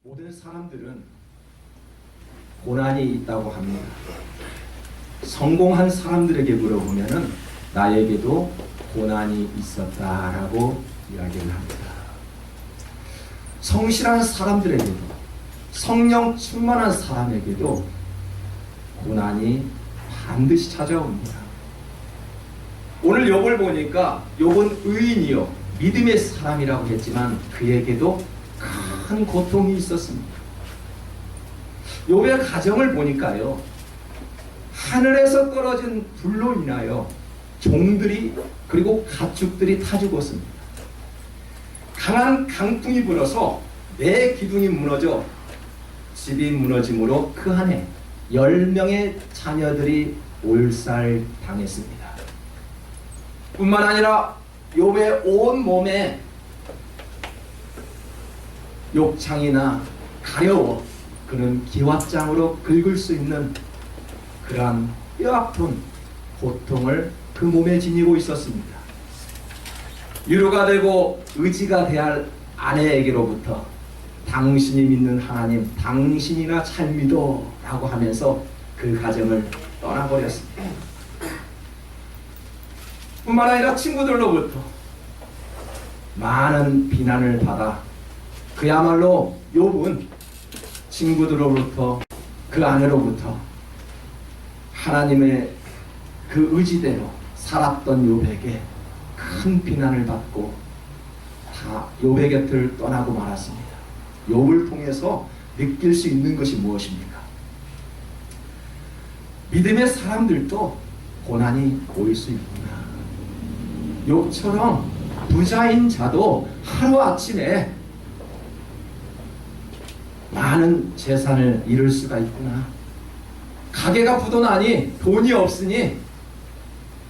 모든 사람들은 고난이 있다고 합니다. 성공한 사람들에게 물어보면은 나에게도 고난이 있었다라고 이야기를 합니다. 성실한 사람들에게도, 성령 충만한 사람에게도 고난이 반드시 찾아옵니다. 오늘 욥을 보니까 욥은 의인이요 믿음의 사람이라고 했지만 그에게도 큰 고통이 있었습니다. 욥의 가정을 보니까요, 하늘에서 떨어진 불로 인하여 종들이 그리고 가축들이 타 죽었습니다. 강한 강풍이 불어서 내 기둥이 무너져 집이 무너짐으로 그 한해 10명의 자녀들이 몰살당했습니다. 뿐만 아니라 욥의 온 몸에 욕창이나 가려워 그는 기왓장으로 긁을 수 있는 그러한 뼈아픈 고통을 그 몸에 지니고 있었습니다. 위로가 되고 의지가 돼야 할 아내에게로부터 당신이 믿는 하나님, 당신이나 잘 믿어 라고 하면서 그 가정을 떠나버렸습니다. 뿐만 아니라 친구들로부터 많은 비난을 받아 그야말로 욥은 친구들로부터 그 아내로부터 하나님의 그 의지대로 살았던 욥에게 큰 비난을 받고 다 욥의 곁을 떠나고 말았습니다. 욥을 통해서 느낄 수 있는 것이 무엇입니까? 믿음의 사람들도 고난이 보일 수 있구나. 욥처럼 부자인 자도 하루아침에 많은 재산을 잃을 수가 있구나. 가게가 부도나니 돈이 없으니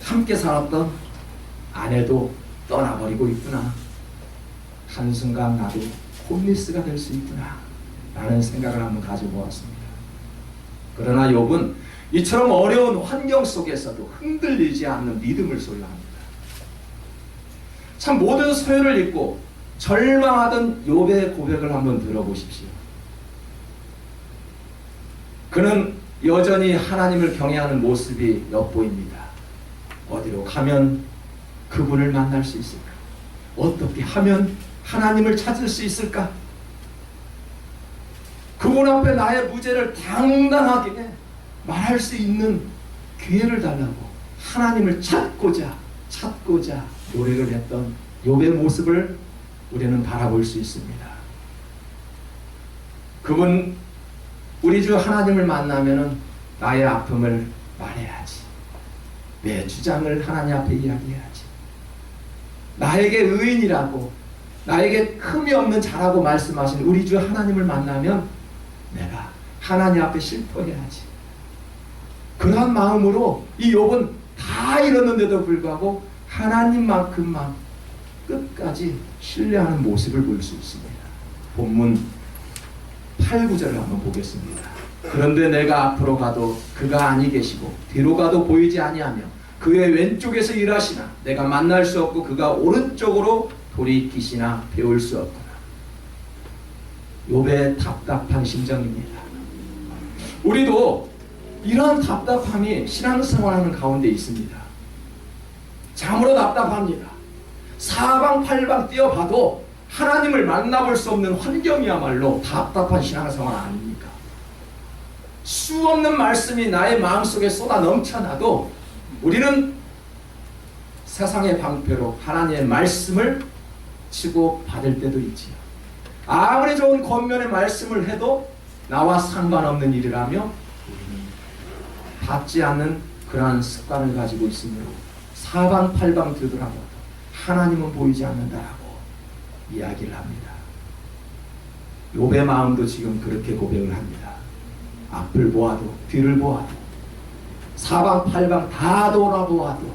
함께 살았던 아내도 떠나버리고 있구나. 한순간 나도 홈리스가 될 수 있구나 라는 생각을 한번 가져보았습니다. 그러나 욥은 이처럼 어려운 환경 속에서도 흔들리지 않는 믿음을 소유합니다. 참 모든 소유를 잃고 절망하던 욥의 고백을 한번 들어보십시오. 그는 여전히 하나님을 경외하는 모습이 엿보입니다. 어디로 가면 그분을 만날 수 있을까? 어떻게 하면 하나님을 찾을 수 있을까? 그분 앞에 나의 무죄를 당당하게 말할 수 있는 기회를 달라고 하나님을 찾고자 노력을 했던 욥의 모습을 우리는 바라볼 수 있습니다. 그분 우리 주 하나님을 만나면은 나의 아픔을 말해야지. 내 주장을 하나님 앞에 이야기해야지. 나에게 의인이라고, 나에게 흠이 없는 자라고 말씀하신 우리 주 하나님을 만나면 내가 하나님 앞에 실토해야지. 그러한 마음으로 이 욥은 다 잃었는데도 불구하고 하나님만큼만 끝까지 신뢰하는 모습을 볼 수 있습니다. 본문 8, 9절을 한번 보겠습니다. 그런데 내가 앞으로 가도 그가 아니 계시고 뒤로 가도 보이지 아니하며 그의 왼쪽에서 일하시나 내가 만날 수 없고 그가 오른쪽으로 돌이키시나 배울 수 없구나. 욥의 답답한 심정입니다. 우리도 이런 답답함이 신앙생활하는 가운데 있습니다. 참으로 답답합니다. 사방팔방 뛰어봐도 하나님을 만나볼 수 없는 환경이야말로 답답한 신앙생활 아닙니까? 수없는 말씀이 나의 마음속에 쏟아 넘쳐나도 우리는 세상의 방패로 하나님의 말씀을 치고 받을 때도 있지요. 아무리 좋은 권면의 말씀을 해도 나와 상관없는 일이라며 우리는 받지 않는 그러한 습관을 가지고 있으므로 사방팔방 뒤돌아봐도 하나님은 보이지 않는다라고 이야기를 합니다. 욥의 마음도 지금 그렇게 고백을 합니다. 앞을 보아도 뒤를 보아도 사방팔방 다 돌아보아도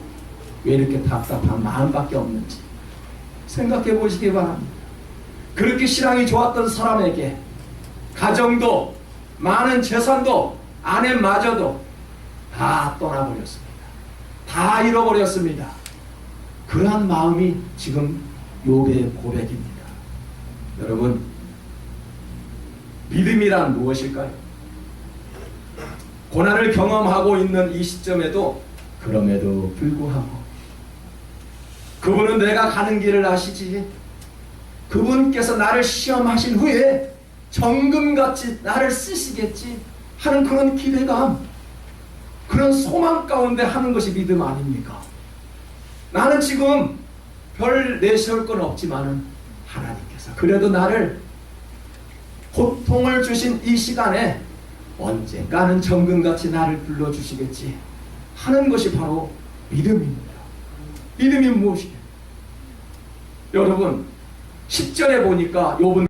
왜 이렇게 답답한 마음밖에 없는지 생각해 보시기 바랍니다. 그렇게 신앙이 좋았던 사람에게 가정도 많은 재산도 아내마저도 다 떠나버렸습니다. 다 잃어버렸습니다. 그러한 마음이 지금 욥의 고백입니다. 여러분, 믿음이란 무엇일까요? 고난을 경험하고 있는 이 시점에도 그럼에도 불구하고 그분은 내가 가는 길을 아시지, 그분께서 나를 시험하신 후에 정금같이 나를 쓰시겠지 하는 그런 기대감, 그런 소망 가운데 하는 것이 믿음 아닙니까? 나는 지금 별 내세울 건 없지만은 하나님께서 그래도 나를 고통을 주신 이 시간에 언젠가는 정금같이 나를 불러주시겠지 하는 것이 바로 믿음입니다. 믿음이 무엇이에요? 여러분 10절에 보니까 욥은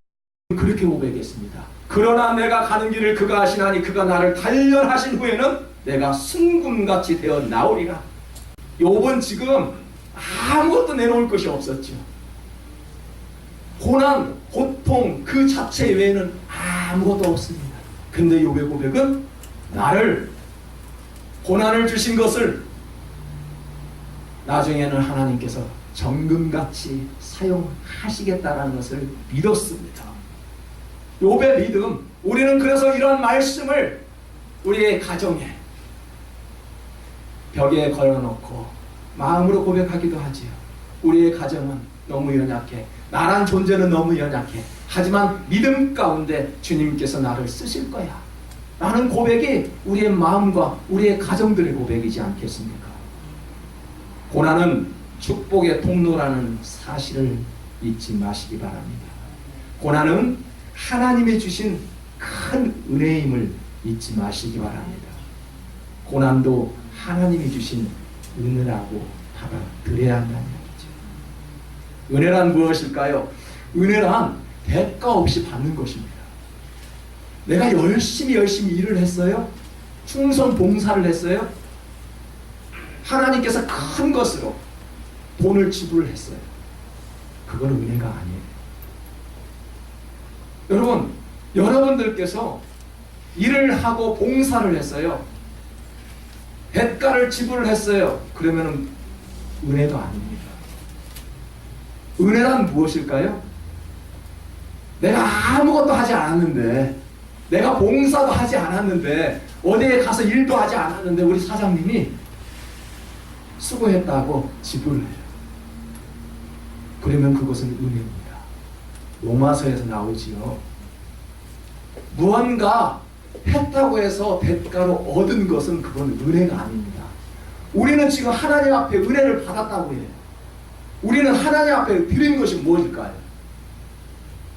그렇게 고백했습니다. 그러나 내가 가는 길을 그가 아시나니 그가 나를 단련하신 후에는 내가 순금같이 되어 나오리라. 욥은 지금 아무것도 내놓을 것이 없었죠. 고난, 고통 그 자체 외에는 아무것도 없습니다. 근데 욥의 고백은 나를 고난을 주신 것을 나중에는 하나님께서 정금같이 사용하시겠다라는 것을 믿었습니다. 욥의 믿음, 우리는 그래서 이런 말씀을 우리의 가정에 벽에 걸어놓고 마음으로 고백하기도 하지요. 우리의 가정은 너무 연약해, 나란 존재는 너무 연약해, 하지만 믿음 가운데 주님께서 나를 쓰실 거야 라는 고백이 우리의 마음과 우리의 가정들의 고백이지 않겠습니까? 고난은 축복의 통로라는 사실을 잊지 마시기 바랍니다. 고난은 하나님이 주신 큰 은혜임을 잊지 마시기 바랍니다. 고난도 하나님이 주신 은혜라고 받아들여야 한다는 얘기죠. 은혜란 무엇일까요? 은혜란 대가 없이 받는 것입니다. 내가 열심히 일을 했어요? 충성 봉사를 했어요? 하나님께서 큰 것으로 돈을 지불했어요. 그거는 은혜가 아니에요. 여러분, 여러분들께서 일을 하고 봉사를 했어요. 대가를 지불했어요. 그러면 은혜가 아닙니다. 은혜란 무엇일까요? 내가 아무것도 하지 않았는데, 내가 봉사도 하지 않았는데, 어디에 가서 일도 하지 않았는데 우리 사장님이 수고했다고 지불해요. 그러면 그것은 은혜입니다. 로마서에서 나오지요. 무언가 했다고 해서 대가로 얻은 것은 그건 은혜가 아닙니다. 우리는 지금 하나님 앞에 은혜를 받았다고 해요. 우리는 하나님 앞에 드린 것이 무엇일까요?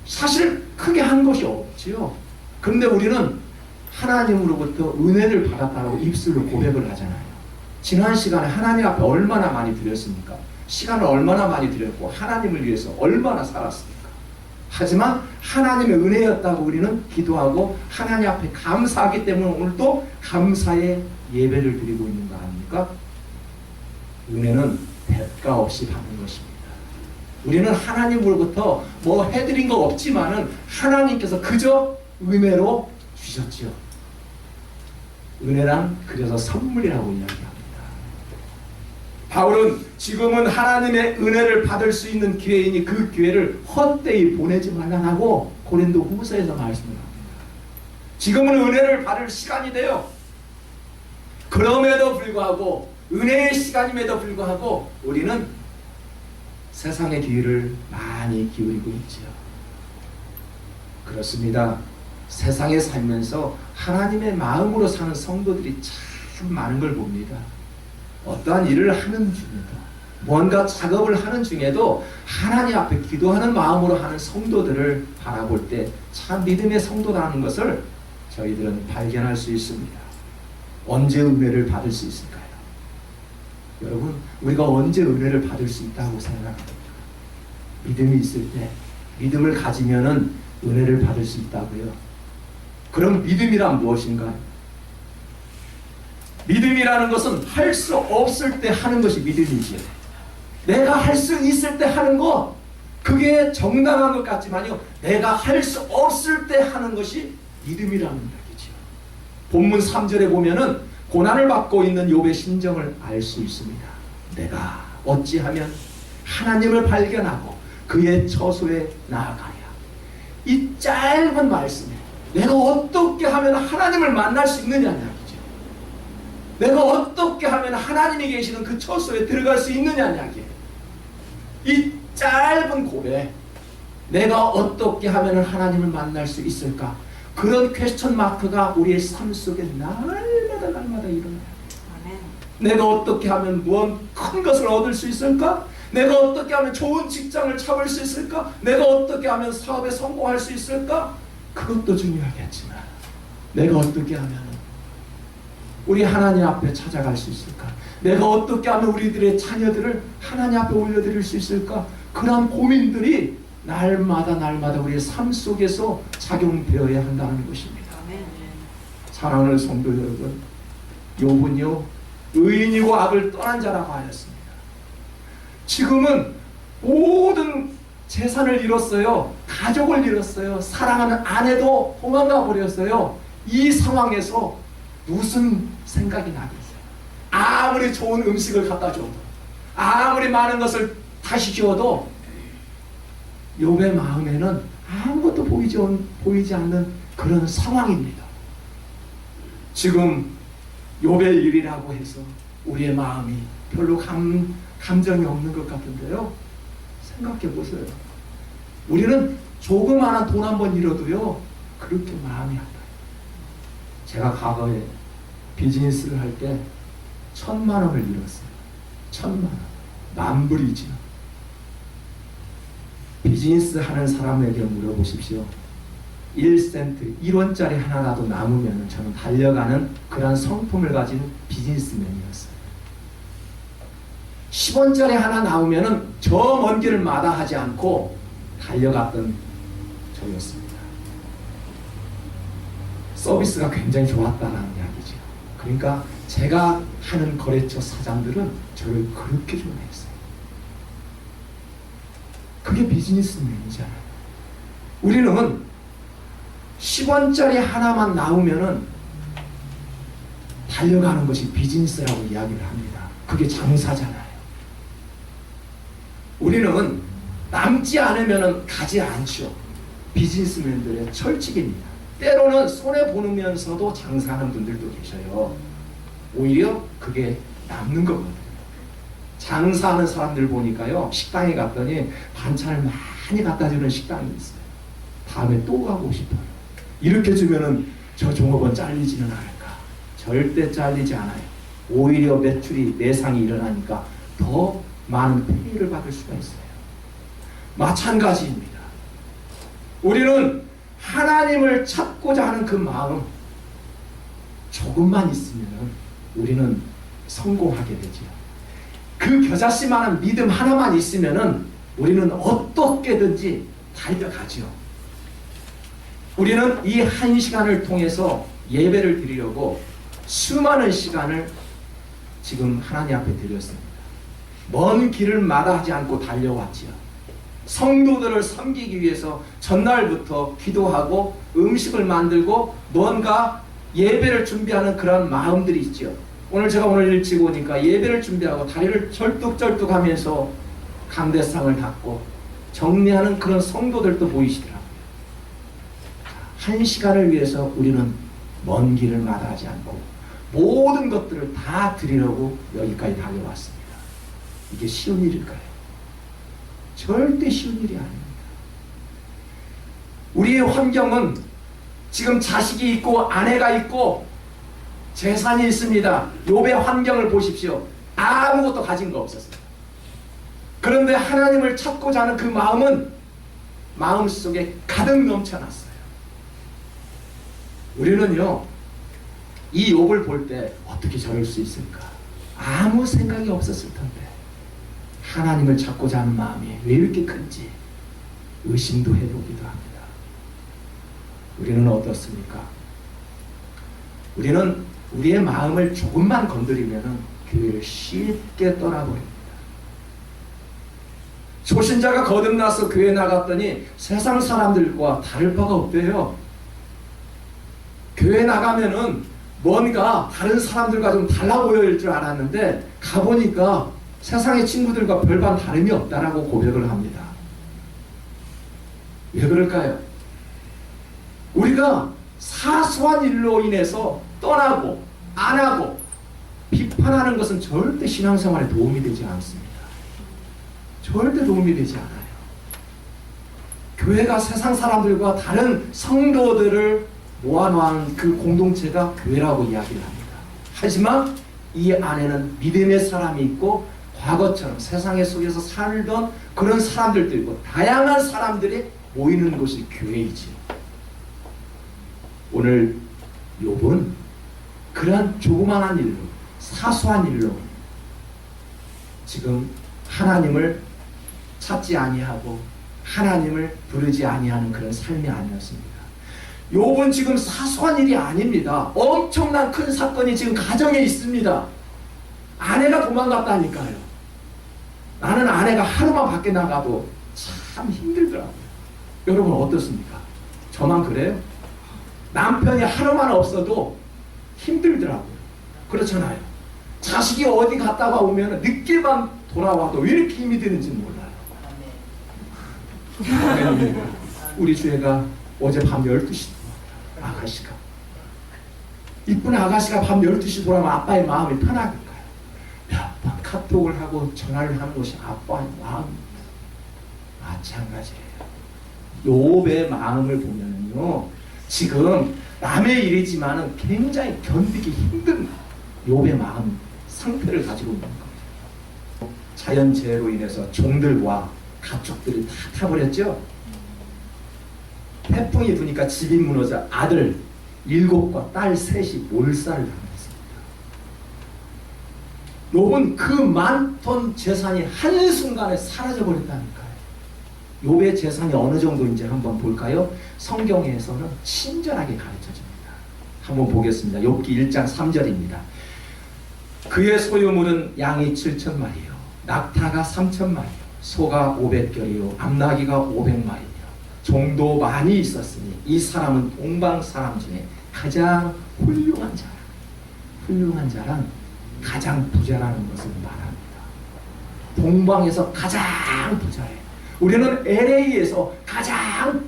사실 크게 한 것이 없지요. 그런데 우리는 하나님으로부터 은혜를 받았다고 입술로 고백을 하잖아요. 지난 시간에 하나님 앞에 얼마나 많이 드렸습니까? 시간을 얼마나 많이 드렸고 하나님을 위해서 얼마나 살았습니까? 하지만 하나님의 은혜였다고 우리는 기도하고 하나님 앞에 감사하기 때문에 오늘도 감사의 예배를 드리고 있는 거 아닙니까? 은혜는 대가 없이 받는 것입니다. 우리는 하나님으로부터 뭐 해드린 거 없지만은 하나님께서 그저 은혜로 주셨지요. 은혜란 그래서 선물이라고 이야기합니다. 바울은 지금은 하나님의 은혜를 받을 수 있는 기회이니 그 기회를 헛되이 보내지 말라고 고린도 후서에서 말씀을 합니다. 지금은 은혜를 받을 시간이 돼요. 그럼에도 불구하고 은혜의 시간임에도 불구하고 우리는 세상의 귀를 많이 기울이고 있지요. 그렇습니다. 세상에 살면서 하나님의 마음으로 사는 성도들이 참 많은 걸 봅니다. 어떠한 일을 하는 중에도 뭔가 작업을 하는 중에도 하나님 앞에 기도하는 마음으로 하는 성도들을 바라볼 때 참 믿음의 성도라는 것을 저희들은 발견할 수 있습니다. 언제 은혜를 받을 수 있을까요? 여러분, 우리가 언제 은혜를 받을 수 있다고 생각합니까? 믿음이 있을 때, 믿음을 가지면은 은혜를 받을 수 있다고요. 그럼 믿음이란 무엇인가요? 믿음이라는 것은 할 수 없을 때 하는 것이 믿음이지요. 내가 할 수 있을 때 하는 것, 그게 정당한 것 같지만요, 내가 할 수 없을 때 하는 것이 믿음이라는 이야기죠. 본문 3절에 보면은 고난을 받고 있는 욥의 심정을 알 수 있습니다. 내가 어찌하면 하나님을 발견하고 그의 처소에 나아가랴. 이 짧은 말씀에 내가 어떻게 하면 하나님을 만날 수 있느냐는 이야기죠. 내가 어떻게 하면 하나님이 계시는 그 처소에 들어갈 수 있느냐는 이야기예요. 이 짧은 고백, 내가 어떻게 하면 하나님을 만날 수 있을까? 그런 퀘스천 마크가 우리의 삶 속에 날마다 일어나요. 내가 어떻게 하면 무언 큰 것을 얻을 수 있을까? 내가 어떻게 하면 좋은 직장을 잡을 수 있을까? 내가 어떻게 하면 사업에 성공할 수 있을까? 그것도 중요하겠지만 내가 어떻게 하면 우리 하나님 앞에 찾아갈 수 있을까? 내가 어떻게 하면 우리들의 자녀들을 하나님 앞에 올려드릴 수 있을까? 그런 고민들이 날마다 우리의 삶 속에서 작용되어야 한다는 것입니다. 사랑하는 성도 여러분, 욥은요 의인이고 악을 떠난 자라고 하였습니다. 지금은 모든 재산을 잃었어요. 가족을 잃었어요. 사랑하는 아내도 도망가 버렸어요. 이 상황에서 무슨 생각이 나겠어요? 아무리 좋은 음식을 갖다 줘도, 아무리 많은 것을 다시 주어도 욥의 마음에는 아무것도 보이지 않는 그런 상황입니다. 지금 욥의 일이라고 해서 우리의 마음이 별로 감정이 없는 것 같은데요. 생각해 보세요. 우리는 조그마한 돈 한 번 잃어도요 그렇게 마음이 아파요. 제가 과거에 비즈니스를 할 때 1,000만 원을 잃었어요. 1,000만 원. 만불이죠. 비즈니스 하는 사람에게 물어보십시오. 1센트, 1원짜리 하나라도 남으면 저는 달려가는 그런 성품을 가진 비즈니스맨이었어요. 10원짜리 하나 나오면 저 먼 길을 마다하지 않고 달려갔던 저였습니다. 서비스가 굉장히 좋았다는 이야기죠. 그러니까 제가 하는 거래처 사장들은 저를 그렇게 좋아했어요. 그게 비즈니스맨이잖아요. 우리는 10원짜리 하나만 나오면은 달려가는 것이 비즈니스라고 이야기를 합니다. 그게 장사잖아요. 우리는 남지 않으면 가지 않죠. 비즈니스맨들의 철칙입니다. 때로는 손해보면서도 장사하는 분들도 계셔요. 오히려 그게 남는 거거든요. 장사하는 사람들 보니까요, 식당에 갔더니 반찬을 많이 갖다 주는 식당이 있어요. 다음에 또 가고 싶어요. 이렇게 주면은 저 종업원 잘리지는 않을까? 절대 잘리지 않아요. 오히려 매출이 매상이 일어나니까 더 많은 페이를 받을 수가 있어요. 마찬가지입니다. 우리는 하나님을 찾고자 하는 그 마음 조금만 있으면 우리는 성공하게 되죠. 그 겨자씨만한 믿음 하나만 있으면 우리는 어떻게든지 달려가죠. 우리는 이 한 시간을 통해서 예배를 드리려고 수많은 시간을 지금 하나님 앞에 드렸습니다. 먼 길을 마다하지 않고 달려왔지요. 성도들을 섬기기 위해서 전날부터 기도하고 음식을 만들고 뭔가 예배를 준비하는 그런 마음들이 있죠. 오늘 제가 일찍 오니까 예배를 준비하고 다리를 절뚝절뚝 하면서 강대상을 닦고 정리하는 그런 성도들도 보이시더라고요. 한 시간을 위해서 우리는 먼 길을 마다하지 않고 모든 것들을 다 드리려고 여기까지 달려왔습니다. 이게 쉬운 일일까요? 절대 쉬운 일이 아닙니다. 우리의 환경은 지금 자식이 있고 아내가 있고 재산이 있습니다. 욥의 환경을 보십시오. 아무것도 가진 거 없었어요. 그런데 하나님을 찾고자 하는 그 마음은 마음속에 가득 넘쳐났어요. 우리는요, 이 욥을 볼 때 어떻게 저럴 수 있을까? 아무 생각이 없었을 텐데 하나님을 찾고자 하는 마음이 왜 이렇게 큰지 의심도 해보기도 합니다. 우리는 어떻습니까? 우리는 우리의 마음을 조금만 건드리면 교회를 쉽게 떠나버립니다. 초신자가 거듭나서 교회 나갔더니 세상 사람들과 다를 바가 없대요. 교회 나가면은 뭔가 다른 사람들과 좀 달라 보일 줄 알았는데 가보니까 세상의 친구들과 별반 다름이 없다라고 고백을 합니다. 왜 그럴까요? 우리가 사소한 일로 인해서 떠나고 안 하고 비판하는 것은 절대 신앙생활에 도움이 되지 않습니다. 절대 도움이 되지 않아요. 교회가 세상 사람들과 다른 성도들을 모아놓은 그 공동체가 교회라고 이야기를 합니다. 하지만 이 안에는 믿음의 사람이 있고 과거처럼 세상의 속에서 살던 그런 사람들도 있고 다양한 사람들이 모이는 곳이 교회이지요. 오늘 욥은 그러한 조그마한 일로 사소한 일로 지금 하나님을 찾지 아니하고 하나님을 부르지 아니하는 그런 삶이 아니었습니다. 욥은 지금 사소한 일이 아닙니다. 엄청난 큰 사건이 지금 가정에 있습니다. 아내가 도망갔다니까요. 나는 아내가 하루만 밖에 나가도 참 힘들더라고요. 여러분 어떻습니까? 저만 그래요? 남편이 하루만 없어도 힘들더라고요. 그렇잖아요. 자식이 어디 갔다가 오면 늦게만 돌아와도 왜 이렇게 힘이 드는지 몰라요. 우리 주애가 어제 밤 12시 아가씨가 이쁜 아가씨가 밤 12시 돌아오면 아빠의 마음이 편하니까요. 몇 번 카톡을 하고 전화를 하는 것이 아빠의 마음입니다. 마찬가지예요. 욥의 마음을 보면요, 지금 남의 일이지만은 굉장히 견디기 힘든 욥의 마음 상태를 가지고 있는 거예요. 자연재해로 인해서 종들과 가축들이 다 타버렸죠. 태풍이 부니까 집이 무너져 아들 7과 딸 3이 몰살을 당했습니다. 욥은 그 많던 재산이 한순간에 사라져버렸다니까요. 욥의 재산이 어느 정도인지 한번 볼까요? 성경에서는 친절하게 가르쳐줍니다. 한번 보겠습니다. 욥기 1장 3절입니다. 그의 소유물은 양이 7,000마리요, 낙타가 3,000마리요, 소가 500결이요, 암나귀가 500마리요, 종도 많이 있었으니 이 사람은 동방 사람 중에 가장 훌륭한 자라. 훌륭한 자란 가장 부자라는 것을 말합니다. 동방에서 가장 부자예요. 우리는 LA에서 가장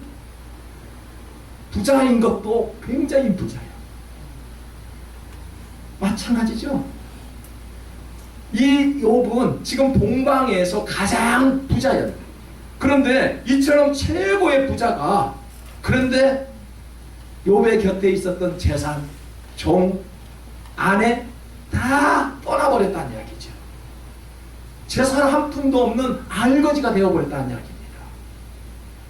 부자인 것도 굉장히 부자예요. 마찬가지죠. 이 욥은 지금 동방에서 가장 부자예요. 그런데 이처럼 최고의 부자가, 그런데 욥의 곁에 있었던 재산, 종, 아내 다 떠나버렸다는 이야기죠. 재산 한 푼도 없는 알거지가 되어버렸다는 이야기입니다.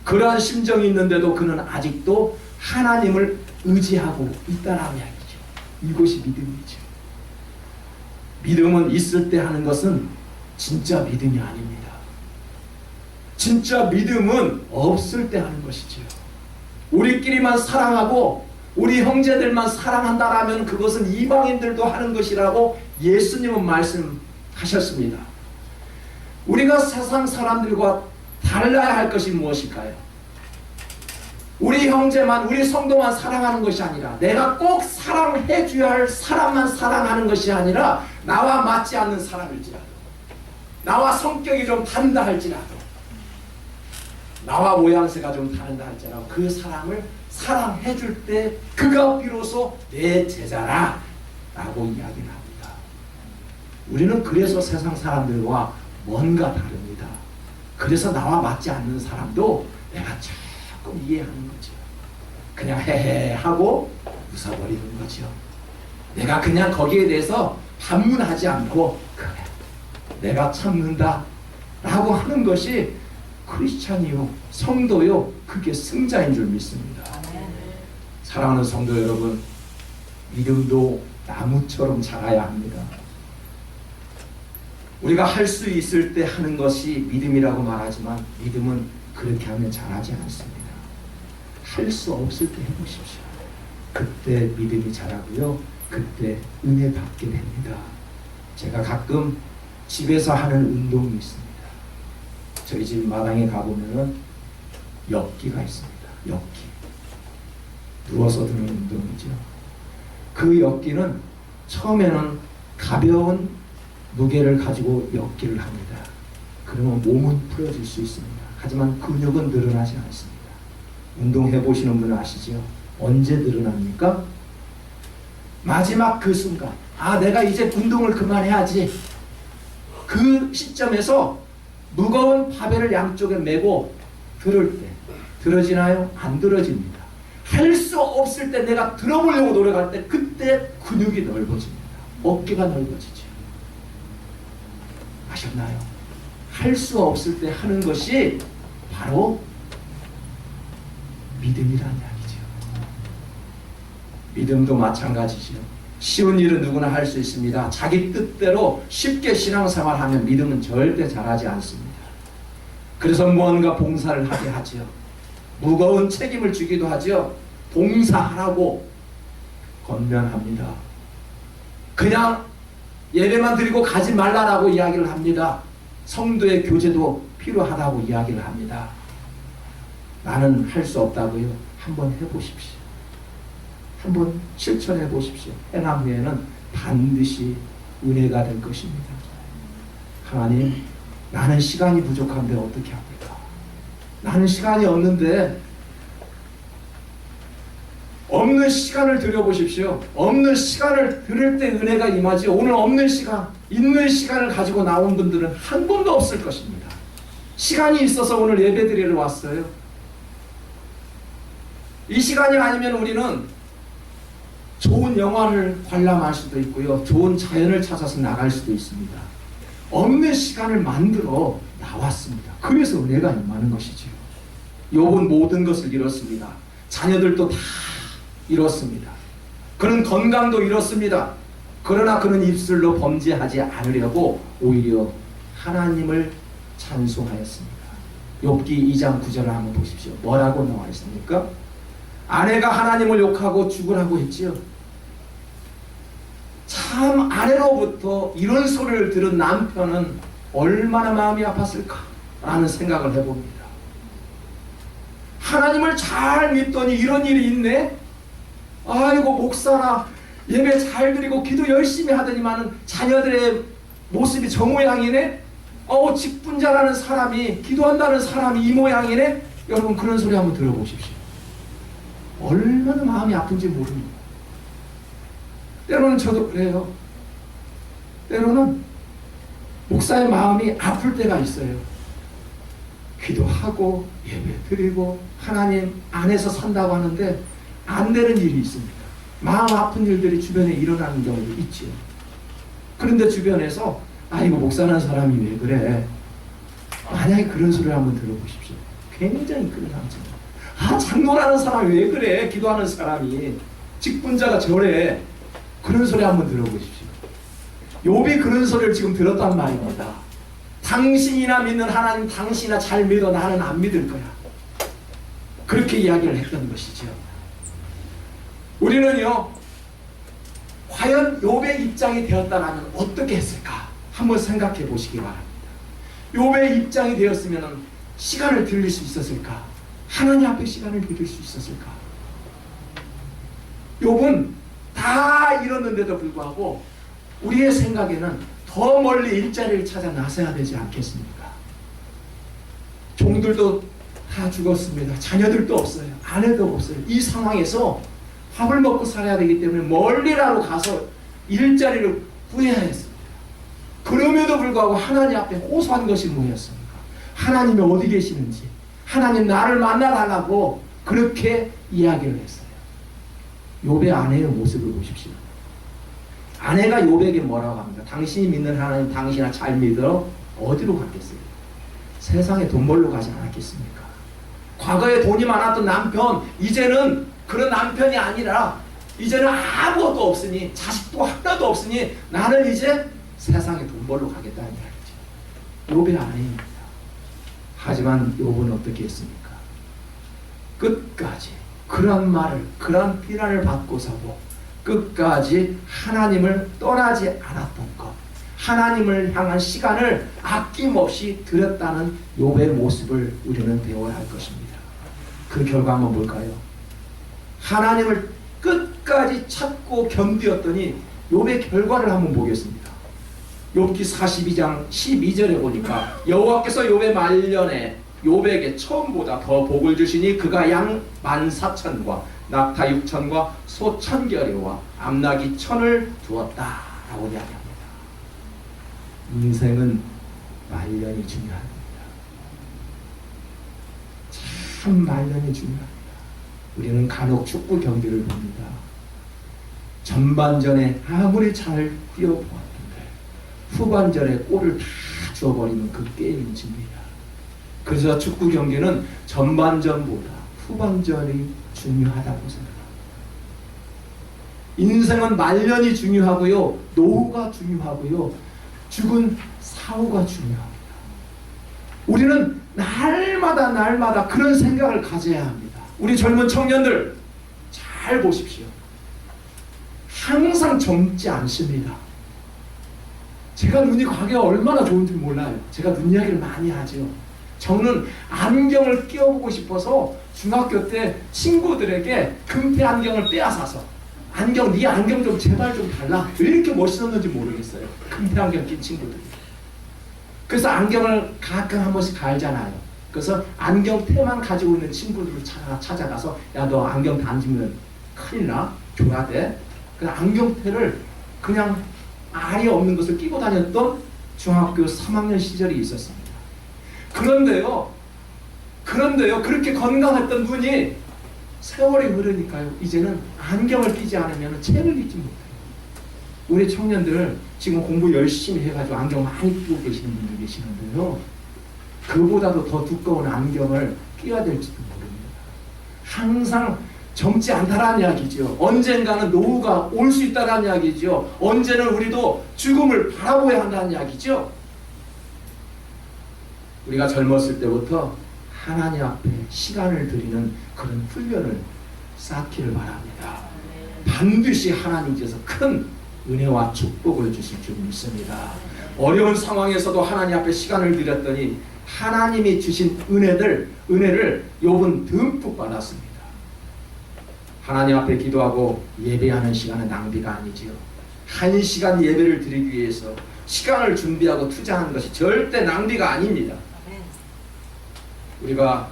그러한 심정이 있는데도 그는 아직도 하나님을 의지하고 있다는 이야기죠. 이것이 믿음이죠. 믿음은 있을 때 하는 것은 진짜 믿음이 아닙니다. 진짜 믿음은 없을 때 하는 것이죠. 우리끼리만 사랑하고 우리 형제들만 사랑한다라면 그것은 이방인들도 하는 것이라고 예수님은 말씀하셨습니다. 우리가 세상 사람들과 달라야 할 것이 무엇일까요? 우리 형제만, 우리 성도만 사랑하는 것이 아니라, 내가 꼭 사랑해 줘야 할 사람만 사랑하는 것이 아니라, 나와 맞지 않는 사람일지라도, 나와 성격이 좀 다른다 할지라도, 나와 모양새가 좀 다른다 할지라도 그 사람을 사랑해 줄 때 그가 비로소 내 제자라 라고 이야기를 합니다. 우리는 그래서 세상 사람들과 뭔가 다릅니다. 그래서 나와 맞지 않는 사람도 내가 조금 이해하는 거죠. 그냥 헤헤 하고 웃어버리는 거죠. 내가 그냥 거기에 대해서 반문하지 않고 그래, 내가 참는다 라고 하는 것이 크리스찬이요, 성도요, 그게 승자인 줄 믿습니다. 사랑하는 성도 여러분, 믿음도 나무처럼 자라야 합니다. 우리가 할 수 있을 때 하는 것이 믿음이라고 말하지만 믿음은 그렇게 하면 자라지 않습니다. 할 수 없을 때 해보십시오. 그때 믿음이 자라고요, 그때 은혜 받게 됩니다. 제가 가끔 집에서 하는 운동이 있습니다. 저희 집 마당에 가보면은 엮기가 있습니다. 엮기. 누워서 드는 운동이죠. 그 엮기는 처음에는 가벼운 무게를 가지고 엮기를 합니다. 그러면 몸은 풀어질 수 있습니다. 하지만 근육은 늘어나지 않습니다. 운동해 보시는 분은 아시죠? 언제 드러납니까? 마지막 그 순간, 내가 이제 운동을 그만해야지. 그 시점에서 무거운 바벨을 양쪽에 메고 들을 때 들어지나요? 안 들어집니다. 할 수 없을 때 내가 들어보려고 노력할 때 그때 근육이 넓어집니다. 어깨가 넓어지죠. 아셨나요? 할 수 없을 때 하는 것이 바로 믿음이라는 이야기죠. 믿음도 마찬가지죠. 쉬운 일은 누구나 할 수 있습니다. 자기 뜻대로 쉽게 신앙생활하면 믿음은 절대 잘하지 않습니다. 그래서 무언가 봉사를 하게 하죠. 무거운 책임을 주기도 하죠. 봉사하라고 권면합니다. 그냥 예배만 드리고 가지 말라라고 이야기를 합니다. 성도의 교제도 필요하다고 이야기를 합니다. 나는 할 수 없다고요? 한번 해보십시오. 한번 실천해 보십시오. 행함 후에는 반드시 은혜가 될 것입니다. 하나님, 나는 시간이 부족한데 어떻게 합니까? 나는 시간이 없는데, 없는 시간을 들여보십시오. 없는 시간을 들을 때 은혜가 임하지. 오늘 없는 시간, 있는 시간을 가지고 나온 분들은 한 번도 없을 것입니다. 시간이 있어서 오늘 예배 드리러 왔어요. 이 시간이 아니면 우리는 좋은 영화를 관람할 수도 있고요. 좋은 자연을 찾아서 나갈 수도 있습니다. 없는 시간을 만들어 나왔습니다. 그래서 은혜가 임하는 것이죠. 욥은 모든 것을 잃었습니다. 자녀들도 다 잃었습니다. 그는 건강도 잃었습니다. 그러나 그는 입술로 범죄하지 않으려고 오히려 하나님을 찬송하였습니다. 욥기 2장 9절을 한번 보십시오. 뭐라고 나와 있습니까? 아내가 하나님을 욕하고 죽으라고 했지요. 참, 아내로부터 이런 소리를 들은 남편은 얼마나 마음이 아팠을까 라는 생각을 해봅니다. 하나님을 잘 믿더니 이런 일이 있네? 아이고, 목사나 예배 잘 드리고 기도 열심히 하더니만은 자녀들의 모습이 저 모양이네? 직분자라는 사람이, 기도한다는 사람이 이 모양이네? 여러분, 그런 소리 한번 들어보십시오. 얼마나 마음이 아픈지 모릅니다. 때로는 저도 그래요. 때로는 목사의 마음이 아플 때가 있어요. 기도하고 예배 드리고 하나님 안에서 산다고 하는데 안 되는 일이 있습니다. 마음 아픈 일들이 주변에 일어나는 경우도 있죠. 그런데 주변에서 이거 목사라는 사람이 왜 그래? 만약에 그런 소리를 한번 들어보십시오. 굉장히 큰 상처입니다. 장로라는 사람이 왜 그래? 기도하는 사람이, 직분자가 저래. 그런 소리 한번 들어보십시오. 욥이 그런 소리를 지금 들었단 말입니다. 당신이나 믿는 하나님, 당신이나 잘 믿어, 나는 안 믿을 거야. 그렇게 이야기를 했던 것이죠. 우리는요, 과연 욥의 입장이 되었다면 어떻게 했을까? 한번 생각해 보시기 바랍니다. 욥의 입장이 되었으면 시간을 들릴 수 있었을까? 하나님 앞에 시간을 들일 수 있었을까? 욥은 다 잃었는데도 불구하고 우리의 생각에는 더 멀리 일자리를 찾아 나서야 되지 않겠습니까? 종들도 다 죽었습니다. 자녀들도 없어요. 아내도 없어요. 이 상황에서 밥을 먹고 살아야 되기 때문에 멀리라도 가서 일자리를 구해야 했습니다. 그럼에도 불구하고 하나님 앞에 호소한 것이 뭐였습니까? 하나님이 어디 계시는지, 하나님 나를 만나달라고 그렇게 이야기를 했어요. 욥의 아내의 모습을 보십시오. 아내가 욥에게 뭐라고 합니까? 당신이 믿는 하나님, 당신아 잘 믿어. 어디로 갔겠어요? 세상에 돈 벌러 가지 않았겠습니까? 과거에 돈이 많았던 남편, 이제는 그런 남편이 아니라 이제는 아무것도 없으니, 자식도 하나도 없으니 나는 이제 세상에 돈 벌러 가겠다는 이야기죠. 욥의 아내입니다. 하지만 욥은 어떻게 했습니까? 끝까지 그런 말을, 그런 비난을 받고서도 끝까지 하나님을 떠나지 않았던 것, 하나님을 향한 시간을 아낌없이 들였다는 욥의 모습을 우리는 배워야 할 것입니다. 그 결과 한번 볼까요? 하나님을 끝까지 찾고 견디었더니 욥의 결과를 한번 보겠습니다. 욥기 42장 12절에 보니까 여호와께서 욥의 말년에 욥에게 처음보다 더 복을 주시니 그가 양 14,000과 낙타 6천과 소 1,000결의와 암나귀 1,000을 두었다라고 이야기합니다. 인생은 말년이 중요합니다. 참 말년이 중요합니다. 우리는 간혹 축구 경기를 봅니다. 전반전에 아무리 잘 뛰어보았는데 후반전에 골을 다 주어버리면 그 게임은 집니다. 그래서 축구 경기는 전반전보다 후반전이 중요하다고 생각합니다. 인생은 말년이 중요하고요, 노후가 중요하고요, 죽은 사후가 중요합니다. 우리는 날마다 그런 생각을 가져야 합니다. 우리 젊은 청년들 잘 보십시오. 항상 젊지 않습니다. 제가 눈이 과거에 얼마나 좋은지 몰라요. 제가 눈 이야기를 많이 하죠. 저는 안경을 끼워보고 싶어서 중학교 때 친구들에게 금태 안경을 빼앗아서 안경, 네 안경 좀 제발 좀 달라. 왜 이렇게 멋있었는지 모르겠어요. 금태 안경 낀 친구들이. 그래서 안경을 가끔 한 번씩 갈잖아요. 그래서 안경테만 가지고 있는 친구들을 찾아가서 야, 너 안경 단지면 큰일 나. 줘야 돼. 그래서 안경테를 그냥 알이 없는 것을 끼고 다녔던 중학교 3학년 시절이 있었습니다. 그런데요, 그렇게 건강했던 눈이 세월이 흐르니까요, 이제는 안경을 끼지 않으면 책을 읽지 못해요. 우리 청년들 지금 공부 열심히 해가지고 안경 많이 끼고 계시는 분들 계시는데요, 그보다도 더 두꺼운 안경을 끼워야 될지도 모릅니다. 항상 젊지 않다라는 이야기죠. 언젠가는 노후가 올 수 있다는 이야기죠. 언제는 우리도 죽음을 바라보아야 한다는 이야기죠. 우리가 젊었을 때부터 하나님 앞에 시간을 드리는 그런 훈련을 쌓기를 바랍니다. 반드시 하나님께서 큰 은혜와 축복을 주실 줄 믿습니다. 어려운 상황에서도 하나님 앞에 시간을 드렸더니 하나님이 주신 은혜를 욥은 듬뿍 받았습니다. 하나님 앞에 기도하고 예배하는 시간은 낭비가 아니지요. 1시간 예배를 드리기 위해서 시간을 준비하고 투자하는 것이 절대 낭비가 아닙니다. 우리가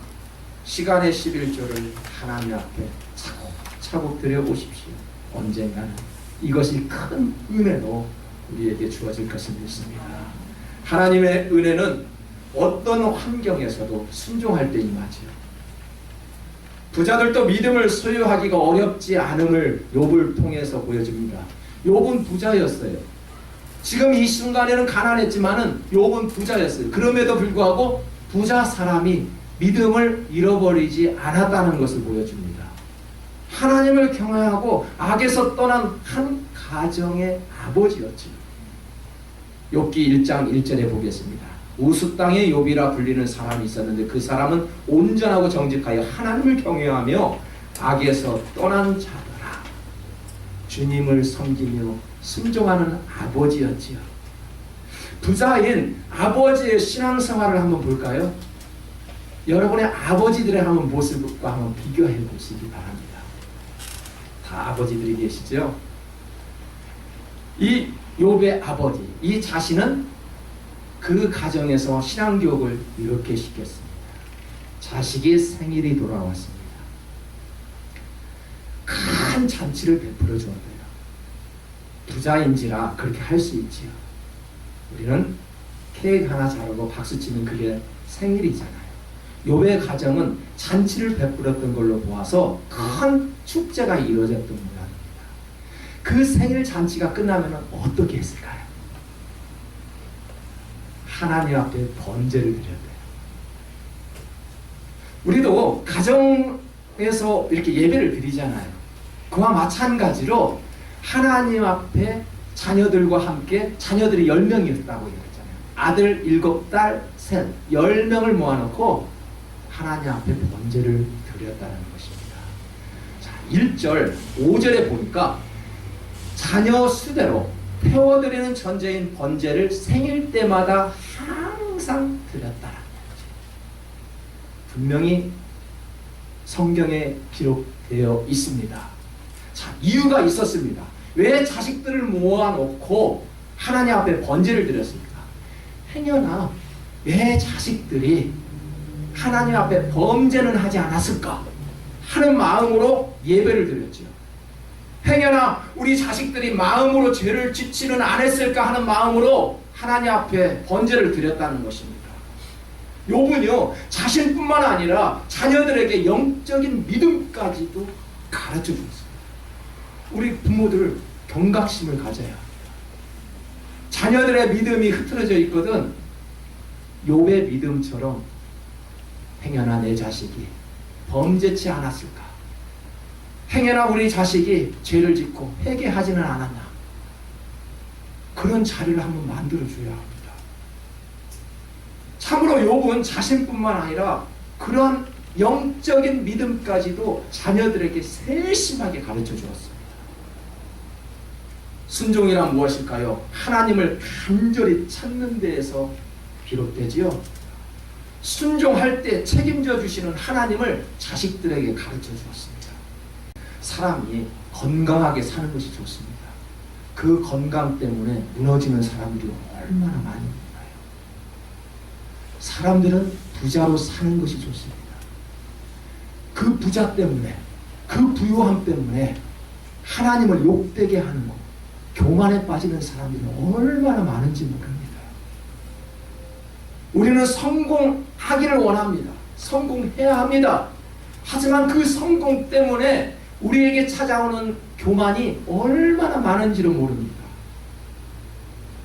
시간의 11조를 하나님 앞에 차곡차곡 드려보십시오. 언젠가는 이것이 큰 은혜로 우리에게 주어질 것을 믿습니다. 하나님의 은혜는 어떤 환경에서도 순종할 때 임하지요. 부자들도 믿음을 소유하기가 어렵지 않음을 욥을 통해서 보여줍니다. 욥은 부자였어요. 지금 이 순간에는 가난했지만은 욥은 부자였어요. 그럼에도 불구하고 부자 사람이 믿음을 잃어버리지 않았다는 것을 보여줍니다. 하나님을 경외하고 악에서 떠난 한 가정의 아버지였죠. 욥기 1장 1절에 보겠습니다. 우수 땅의 욥이라 불리는 사람이 있었는데 그 사람은 온전하고 정직하여 하나님을 경외하며 악에서 떠난 자더라. 주님을 섬기며 순종하는 아버지였지요. 부자인 아버지의 신앙생활을 한번 볼까요? 여러분의 아버지들의 한번 모습과 한번 비교해 보시기 바랍니다. 다 아버지들이 계시죠? 이 욥의 아버지, 이 자신은 그 가정에서 신앙교육을 이렇게 시켰습니다. 자식이 생일이 돌아왔습니다. 큰 잔치를 베풀어 주었대요. 부자인지라 그렇게 할 수 있지요. 우리는 케이크 하나 자르고 박수 치면 그게 생일이잖아요. 욥의 가정은 잔치를 베풀었던 걸로 보아서 큰 축제가 이루어졌던 모양입니다. 그 생일 잔치가 끝나면 어떻게 했을까요? 하나님 앞에 번제를 드렸대요. 우리도 가정에서 이렇게 예배를 드리잖아요. 그와 마찬가지로 하나님 앞에 자녀들과 함께, 자녀들이 10명이었다고 얘기했잖아요. 아들 7, 딸 3, 10명을 모아놓고 하나님 앞에 번제를 드렸다는 것입니다. 자, 1절, 5절에 보니까 자녀 수대로 태워드리는 전제인 번제를 생일 때마다 항상 드렸다라는 거죠. 분명히 성경에 기록되어 있습니다. 자, 이유가 있었습니다. 왜 자식들을 모아놓고 하나님 앞에 번제를 드렸습니까? 행여나 왜 자식들이 하나님 앞에 범죄는 하지 않았을까? 하는 마음으로 예배를 드렸죠. 행여나 우리 자식들이 마음으로 죄를 짓지는 않았을까 하는 마음으로 하나님 앞에 번제를 드렸다는 것입니다. 욥은요, 자신뿐만 아니라 자녀들에게 영적인 믿음까지도 가르쳐 줬어요. 우리 부모들 경각심을 가져야 합니다. 자녀들의 믿음이 흐트러져 있거든 욥의 믿음처럼 행여나 내 자식이 범죄치 않았을까? 행여나 우리 자식이 죄를 짓고 회개하지는 않았나? 그런 자리를 한번 만들어줘야 합니다. 참으로 욥은 자신뿐만 아니라 그런 영적인 믿음까지도 자녀들에게 세심하게 가르쳐 주었습니다. 순종이란 무엇일까요? 하나님을 간절히 찾는 데에서 비롯되지요. 순종할 때 책임져 주시는 하나님을 자식들에게 가르쳐 주었습니다. 사람이 건강하게 사는 것이 좋습니다. 그 건강 때문에 무너지는 사람들이 얼마나 많이 있나요? 사람들은 부자로 사는 것이 좋습니다. 그 부자 때문에, 그 부유함 때문에 하나님을 욕되게 하는 것, 교만에 빠지는 사람들이 얼마나 많은지 모릅니다. 우리는 성공하기를 원합니다. 성공해야 합니다. 하지만 그 성공 때문에 우리에게 찾아오는 교만이 얼마나 많은지를 모릅니다.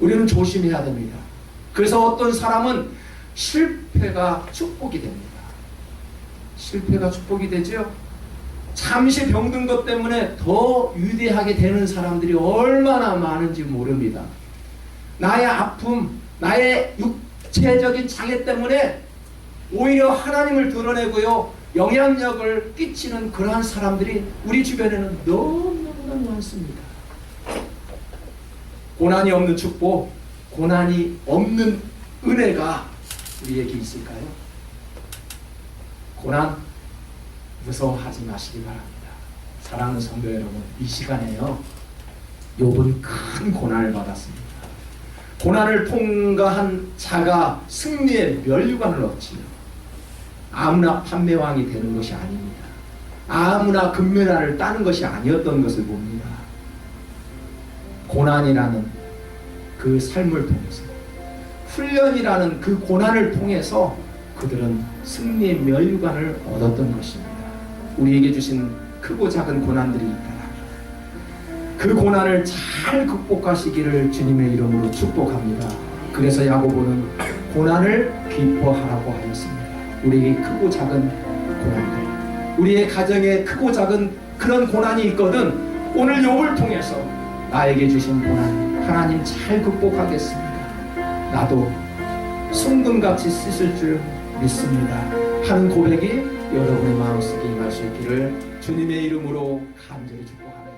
우리는 조심해야 됩니다. 그래서 어떤 사람은 실패가 축복이 됩니다. 실패가 축복이 되죠. 잠시 병든 것 때문에 더 위대하게 되는 사람들이 얼마나 많은지 모릅니다. 나의 아픔, 나의 육체적인 장애 때문에 오히려 하나님을 드러내고요, 영향력을 끼치는 그러한 사람들이 우리 주변에는 너무너무 많습니다. 고난이 없는 축복, 고난이 없는 은혜가 우리에게 있을까요? 고난 무서워하지 마시기 바랍니다. 사랑하는 성도 여러분, 이 시간에요, 욥은 큰 고난을 받았습니다. 고난을 통과한 자가 승리의 면류관을 얻지요. 아무나 판매왕이 되는 것이 아닙니다. 아무나 금메달을 따는 것이 아니었던 것을 봅니다. 고난이라는 그 삶을 통해서, 훈련이라는 그 고난을 통해서 그들은 승리의 면류관을 얻었던 것입니다. 우리에게 주신 크고 작은 고난들이 있다. 그 고난을 잘 극복하시기를 주님의 이름으로 축복합니다. 그래서 야고보는 고난을 기뻐하라고 하였습니다. 우리에게 크고 작은 고난들, 우리의 가정에 크고 작은 그런 고난이 있거든 오늘 욥을 통해서 나에게 주신 고난 하나님 잘 극복하겠습니다. 나도 순금같이 씻을 줄 믿습니다 하는 고백이 여러분의 마음속에 임할 수 있기를 주님의 이름으로 간절히 축복합니다.